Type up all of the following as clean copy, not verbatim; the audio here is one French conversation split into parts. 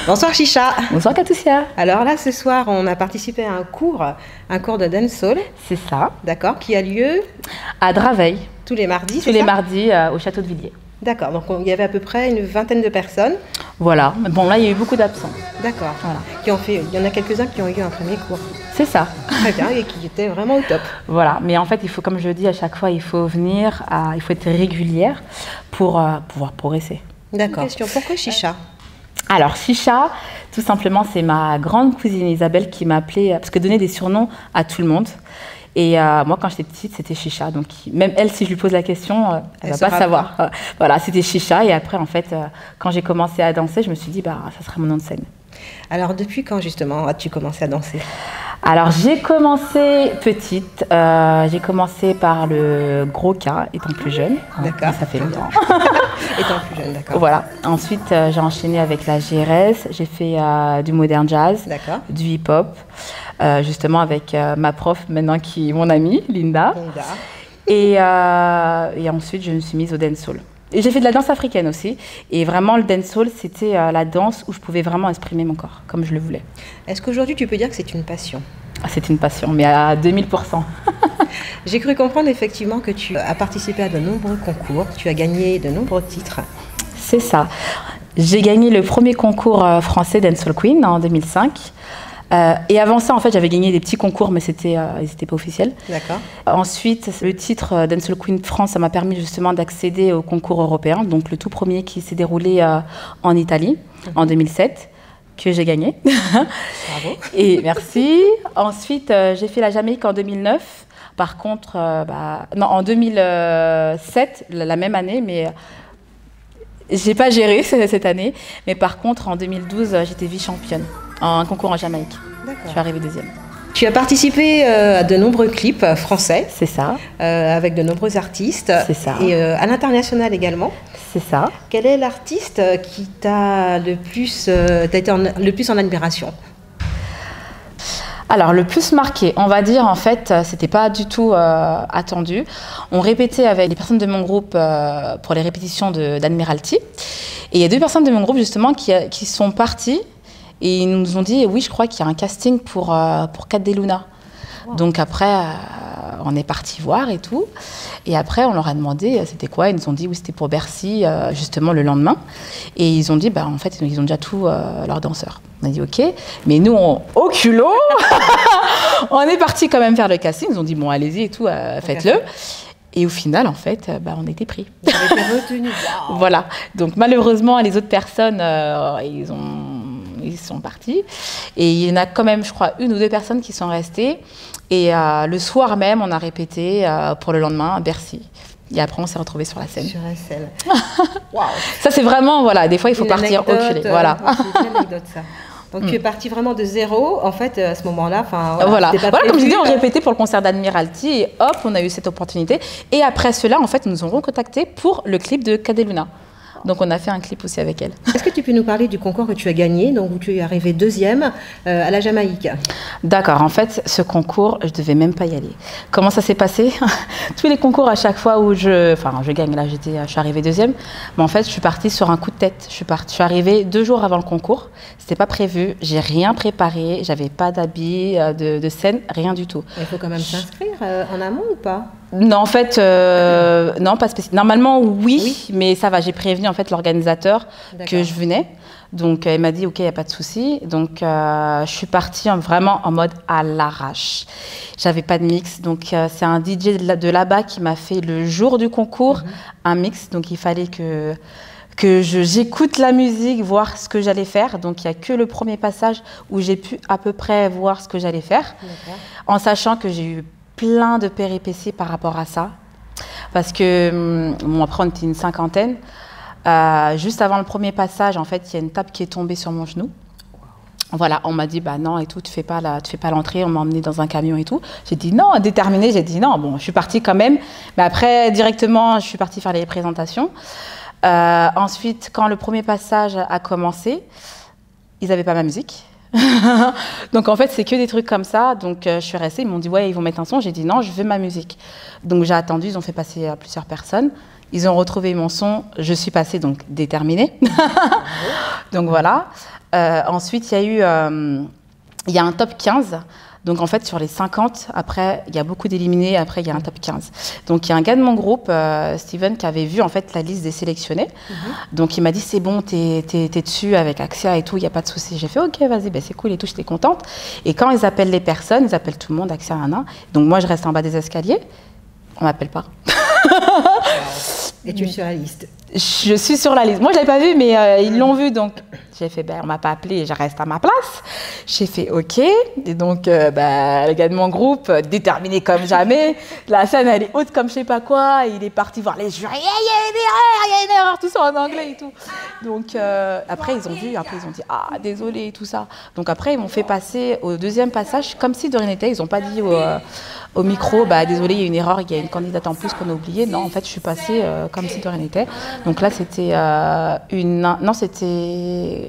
Bonsoir Chicha. Bonsoir Katoussia. Alors là, ce soir, on a participé à un cours de dancehall. C'est ça. D'accord, qui a lieu à Draveil. Tous les mardis, Tous les mardis au château de Villiers. D'accord, donc il y avait à peu près une vingtaine de personnes. Voilà. Bon, là, il y a eu beaucoup d'absents. D'accord. Voilà. Il y en a quelques-uns qui ont eu un premier cours. C'est ça. Très bien, et qui étaient vraiment au top. Voilà, mais en fait, il faut, comme je le dis à chaque fois, il faut venir, il faut être régulière pour pouvoir progresser. D'accord. Question, pourquoi Chicha? Alors, Chicha, tout simplement, c'est ma grande cousine Isabelle qui m'a appelée, parce que donner des surnoms à tout le monde. Et moi, quand j'étais petite, c'était Chicha. Donc, même elle, si je lui pose la question, elle ne va pas savoir. Voilà, c'était Chicha. Et après, en fait, quand j'ai commencé à danser, je me suis dit, bah, ça sera mon nom de scène. Alors, depuis quand, justement, as-tu commencé à danser? Alors, j'ai commencé petite. J'ai commencé par le gros K, étant plus jeune. D'accord. Ça fait longtemps. Étant plus jeune, d'accord. Voilà. Ensuite, j'ai enchaîné avec la GRS. J'ai fait du modern jazz, du hip-hop. Justement avec ma prof maintenant qui est mon amie, Linda. Et ensuite, je me suis mise au dancehall. Et j'ai fait de la danse africaine aussi. Et vraiment, le dancehall, c'était la danse où je pouvais vraiment exprimer mon corps, comme je le voulais. Est-ce qu'aujourd'hui, tu peux dire que c'est une passion? C'est une passion, mais à 2000%. J'ai cru comprendre effectivement que tu as participé à de nombreux concours. Tu as gagné de nombreux titres. C'est ça. J'ai gagné le premier concours français Dancehall Queen en 2005. Et avant ça, en fait, j'avais gagné des petits concours, mais ils n'étaient pas officiels. D'accord. Ensuite, le titre Dancehall Queen France, ça m'a permis justement d'accéder au concours européen, donc le tout premier qui s'est déroulé en Italie en 2007, que j'ai gagné. Bravo. Et merci. Ensuite, j'ai fait la Jamaïque en 2009. Par contre, non, en 2007, la même année, mais j'ai pas géré cette année. Mais par contre, en 2012, j'étais vice-championne en un concours en Jamaïque. Je suis arrivée deuxième. Tu as participé à de nombreux clips français. C'est ça. Avec de nombreux artistes. C'est ça. Et à l'international également. C'est ça. Quel est l'artiste qui t'a le plus en admiration? Alors, le plus marqué, on va dire, en fait, c'était pas du tout attendu. On répétait avec les personnes de mon groupe pour les répétitions d'Admiralty. Et il y a deux personnes de mon groupe, justement, qui sont parties. Et ils nous ont dit, oui, je crois qu'il y a un casting pour Cadeluna. Wow. Donc après, on est parti voir et tout. Et après, on leur a demandé, c'était quoi? Ils nous ont dit, oui, c'était pour Bercy, justement, le lendemain. Et ils ont dit, bah, en fait, ils ont déjà tout leurs danseurs. On a dit, OK. Mais nous, au culot, on est parti quand même faire le casting. Ils ont dit, bon, allez-y et tout, faites-le. Et au final, en fait, on a été pris. Vous avez été retenus. Wow. Voilà. Donc malheureusement, les autres personnes, ils sont partis. Et il y en a quand même, je crois, une ou deux personnes qui sont restées. Et le soir même, on a répété pour le lendemain à Bercy. Et après, on s'est retrouvés sur la scène. Sur la scène. Wow. Ça, c'est vraiment, voilà, des fois, il faut partir reculer. Voilà. C'est une anecdote, ça. Donc, tu es parti vraiment de zéro, en fait, à ce moment-là. Voilà, comme je disais, on répétait pour le concert d'Admiralty et hop, on a eu cette opportunité. Et après cela, en fait, ils nous ont recontactés pour le clip de Cadeluna. Donc, on a fait un clip aussi avec elle. Est-ce que tu peux nous parler du concours que tu as gagné, donc où tu es arrivée deuxième à la Jamaïque? D'accord. En fait, ce concours, je ne devais même pas y aller. Comment ça s'est passé? Tous les concours, à chaque fois où je gagne, là, je suis arrivée deuxième. Mais en fait, je suis partie sur un coup de tête. Je suis arrivée 2 jours avant le concours. C'était pas prévu. J'ai rien préparé. J'avais pas d'habits, de scène, rien du tout. Il faut quand même s'inscrire en amont ou pas? Non, en fait, non, pas spécialement. Normalement, oui, mais ça va. J'ai prévenu en fait l'organisateur que je venais. Donc, elle m'a dit, OK, il n'y a pas de souci. Donc, je suis partie vraiment en mode à l'arrache. J'avais pas de mix. Donc, c'est un DJ de là-bas qui m'a fait le jour du concours un mix. Donc, il fallait que j'écoute la musique, voir ce que j'allais faire. Donc, il n'y a que le premier passage où j'ai pu à peu près voir ce que j'allais faire. En sachant que j'ai eu plein de péripéties par rapport à ça. Parce que, bon, après, on était une cinquantaine. Juste avant le premier passage, en fait, il y a une table qui est tombée sur mon genou. Voilà, on m'a dit, bah non et tout, tu fais pas l'entrée, on m'a emmené dans un camion et tout. J'ai dit non, déterminée, j'ai dit non. Bon, je suis partie quand même. Mais après, directement, je suis partie faire les présentations. Ensuite, quand le premier passage a commencé, ils n'avaient pas ma musique. Donc en fait, c'est que des trucs comme ça. Donc je suis restée, ils m'ont dit ouais, ils vont mettre un son. J'ai dit non, je veux ma musique. Donc j'ai attendu, ils ont fait passer plusieurs personnes. Ils ont retrouvé mon son, je suis passée donc déterminée. Donc voilà. Ensuite, il y a un top 15. Donc en fait, sur les 50, après, il y a beaucoup d'éliminés, après il y a un top 15. Donc il y a un gars de mon groupe, Steven, qui avait vu en fait la liste des sélectionnés. Donc il m'a dit c'est bon, t'es dessus avec Axia et tout, il n'y a pas de souci. J'ai fait ok, vas-y, ben, c'est cool et tout, j'étais contente. Et quand ils appellent les personnes, ils appellent tout le monde, Axia, un. Donc moi je reste en bas des escaliers, on m'appelle pas. Et tu es sur la liste? Je suis sur la liste. Moi, je ne l'avais pas vu, mais ils l'ont vu. Donc, j'ai fait, ben, on ne m'a pas appelé, je reste à ma place. J'ai fait OK. Et donc, le gars de mon groupe, déterminé comme jamais. La scène, elle est haute comme je ne sais pas quoi. Il est parti voir les jurys. Il y a une erreur, tout ça en anglais et tout. Donc, après, ils ont vu. Après, ils ont dit, ah, désolé, tout ça. Donc, après, ils m'ont fait passer au deuxième passage, comme si de rien n'était. Ils n'ont pas dit au micro, bah, désolé, il y a une erreur, il y a une candidate en plus qu'on a oubliée. Non, en fait, je suis passée comme si de rien n'était. Donc là, c'était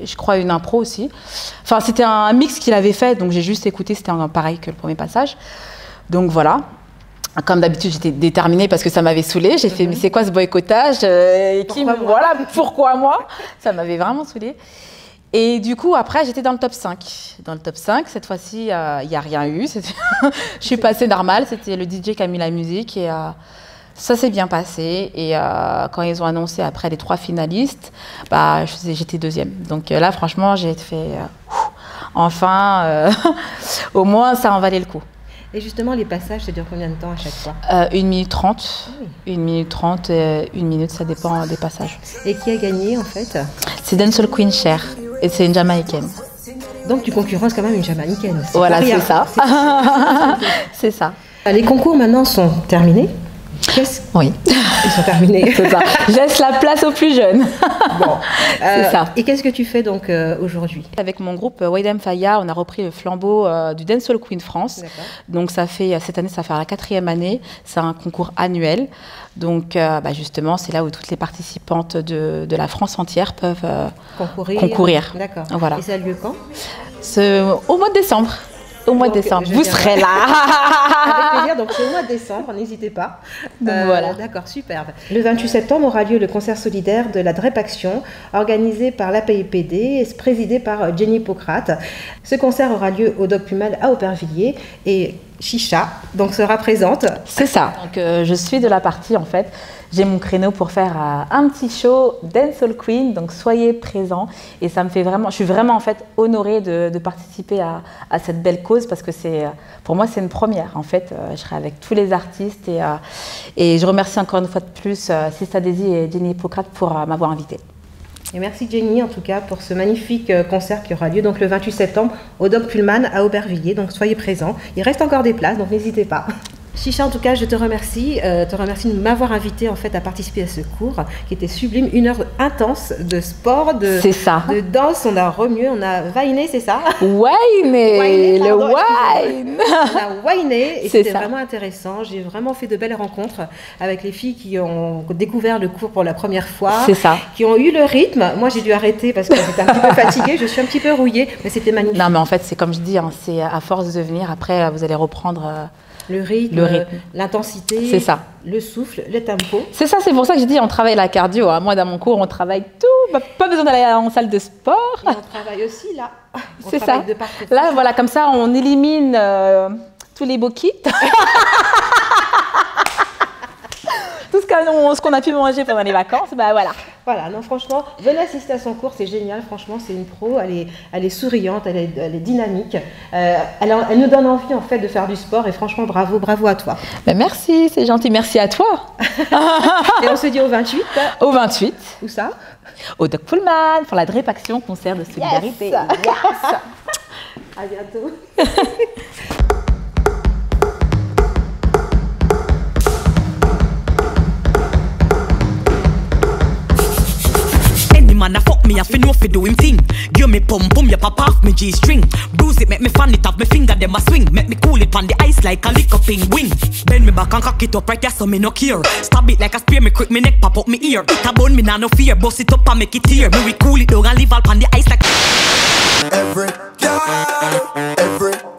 je crois, une impro aussi. Enfin, c'était un mix qu'il avait fait, donc j'ai juste écouté, c'était pareil que le premier passage. Donc voilà. Comme d'habitude, j'étais déterminée parce que ça m'avait saoulée. J'ai fait, mais c'est quoi ce boycottage pourquoi moi? Ça m'avait vraiment saoulée. Et du coup, après, j'étais dans le top 5. Dans le top 5, cette fois-ci, il n'y a rien eu. Je suis passée normale. C'était le DJ qui a mis la musique et ça s'est bien passé. Et quand ils ont annoncé après les 3 finalistes, bah, j'étais deuxième. Donc là, franchement, j'ai fait enfin, au moins, ça en valait le coup. Et justement, les passages, ça dure combien de temps à chaque fois? 1 minute 30. 1 minute 30, 1 minute, ça dépend des passages. Et qui a gagné, en fait? C'est Dancehall Queen Cher. Et c'est une Jamaïcaine. Donc tu concurrences quand même une Jamaïcaine. Voilà, c'est ça. C'est ça. Les concours maintenant sont terminés. Oui. Ils sont terminés. C'est ça. Je laisse la place aux plus jeunes. Bon. C'est ça. Et qu'est-ce que tu fais donc aujourd'hui? Avec mon groupe Waydem Faya, on a repris le flambeau du Dancehall Queen France. Donc cette année, ça fait la 4e année. C'est un concours annuel. Donc justement, c'est là où toutes les participantes de la France entière peuvent concourir. D'accord. Voilà. Et ça a lieu quand? Au mois de décembre. Au mois de décembre, vous serez là. Avec plaisir, donc c'est au mois de décembre, n'hésitez pas. Donc voilà. D'accord, superbe. Le 28 septembre aura lieu le concert solidaire de la DREP Action, organisé par l'APIPD et présidé par Jenny Hippocrate. Ce concert aura lieu au Doc Pullman à Aubervilliers et Chicha donc sera présente. C'est ça. Donc je suis de la partie en fait. J'ai mon créneau pour faire un petit show Dancehall Queen, donc soyez présents. Et ça me fait vraiment, je suis vraiment en fait honorée de participer à cette belle cause parce que pour moi c'est une première en fait. Je serai avec tous les artistes et je remercie encore une fois de plus Sista Daisy et Jenny Hippocrate pour m'avoir invitée. Et merci Jenny en tout cas pour ce magnifique concert qui aura lieu donc le 28 septembre au Doc Pullman à Aubervilliers. Donc soyez présents. Il reste encore des places, donc n'hésitez pas. Chicha, en tout cas, je te remercie de m'avoir invité en fait à participer à ce cours qui était sublime, 1 heure intense de sport, de danse. On a remué, on a vainé, c'est ça? Wainé, le wine. On a wainé et c'était vraiment intéressant. J'ai vraiment fait de belles rencontres avec les filles qui ont découvert le cours pour la première fois, qui ont eu le rythme. Moi, j'ai dû arrêter parce que j'étais un petit peu fatiguée. Je suis un petit peu rouillée, mais c'était magnifique. Non, mais en fait, c'est comme je dis, hein, c'est à force de venir. Après, vous allez reprendre. Le rythme, l'intensité, c'est ça. Le souffle, le tempo. C'est ça, c'est pour ça que je dis on travaille la cardio. Hein. Moi, dans mon cours, on travaille tout. Pas besoin d'aller en salle de sport. Et on travaille aussi là. C'est ça. Là, voilà, comme ça, on élimine tous les bokits. Tout ce qu'on a pu manger pendant les vacances, bah voilà. Voilà, non franchement, venez assister à son cours, c'est génial, franchement, c'est une pro, elle est souriante, elle est dynamique, elle nous donne envie en fait de faire du sport et franchement, bravo à toi. Ben merci, c'est gentil, merci à toi. Et on se dit au 28. Au 28. Où ça? Au Doc Pullman, pour la DREP Action, concert de solidarité. Yes. À bientôt. Man, I fuck me, I fi know fi do him thing. Give me pum pum, ya pop off me G-string. Bruise it, make me fan it off me finger, them a swing. Make me cool it on the ice like a lick up penguin. Bend me back and cock it up right there so me no care. Stab it like a spear, me quick me neck pop up me ear. It a bone me nah no fear, bust it up and make it tear. Me we cool it down and leave all on the ice like. Every girl, every